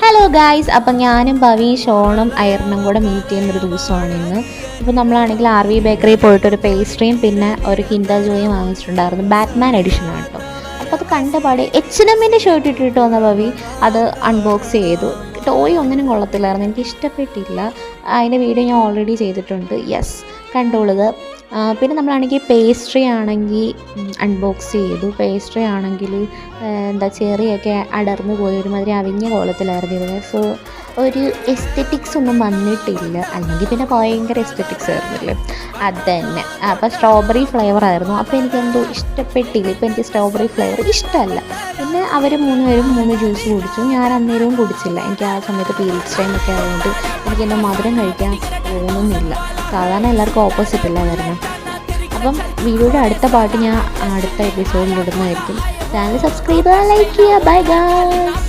Hello guys, അപ്പം ഞാനും ഭവി ഷോണും അയർണും കൂടെ മീറ്റ് ചെയ്യുന്നൊരു ദിവസമാണ് ഇന്ന്. അപ്പോൾ നമ്മളാണെങ്കിൽ ആർ വി ബേക്കറി പോയിട്ടൊരു പേസ്ട്രിയും പിന്നെ ഒരു കിൻഡർ ജോയും വാങ്ങിച്ചിട്ടുണ്ടായിരുന്നു. ബാറ്റ്മാൻ എഡിഷനാണ് കേട്ടോ. അപ്പോൾ അത് കണ്ടപാടെ H&Mൻ്റെ ഷർട്ട് ഇട്ടിട്ട് വന്ന ഭവി അത് അൺബോക്സ് ചെയ്തു. ടോയ് ഒന്നിനും കൊള്ളത്തില്ലായിരുന്നു, എനിക്ക് ഇഷ്ടപ്പെട്ടില്ല. അതിൻ്റെ വീഡിയോ ഞാൻ ഓൾറെഡി ചെയ്തിട്ടുണ്ട്. യെസ്, കണ്ടോളുക. പിന്നെ നമ്മളാണെങ്കിൽ പേസ്ട്രി ആണെങ്കിൽ അൺബോക്സ് ചെയ്തു. പേസ്ട്രി ആണെങ്കിൽ എന്താ ചെറിയൊക്കെ അടർന്നു പോയി, ഒരുമാതിരി അവിഞ്ഞ കോലത്തിലായിരുന്നു ഇരുന്നത്. സോ ഒരു എസ്തെറ്റിക്സ് ഒന്നും വന്നിട്ടില്ല, അല്ലെങ്കിൽ പിന്നെ ഭയങ്കര എസ്തെറ്റിക്സ് ആയിരുന്നില്ലേ അത് തന്നെ. അപ്പോൾ സ്ട്രോബെറി ഫ്ലേവർ ആയിരുന്നു. അപ്പോൾ എനിക്കെന്തോ ഇഷ്ടപ്പെട്ടില്ല. ഇപ്പോൾ എനിക്ക് സ്ട്രോബെറി ഫ്ലേവർ ഇഷ്ടമല്ല. പിന്നെ അവർ 3 പേരും 3 ജ്യൂസ് കുടിച്ചു. ഞാൻ അന്നേരവും കുടിച്ചില്ല. എനിക്ക് ആ സമയത്ത് പീരിയഡ്സ് ടൈമൊക്കെ ആയതുകൊണ്ട് എനിക്കെന്തോ മധുരം കഴിക്കാൻ തോന്നുന്നില്ല. സാധാരണ എല്ലാവർക്കും ഓപ്പോസിറ്റ് അല്ല വരുന്നത്. അപ്പം വീഡിയോയുടെ അടുത്ത പാട്ട് ഞാൻ അടുത്ത എപ്പിസോഡിൽ ഇടുന്നതായിരിക്കും. ചാനൽ സബ്സ്ക്രൈബ് ചെയ്യുക, ലൈക്ക് ചെയ്യുക. Bye guys.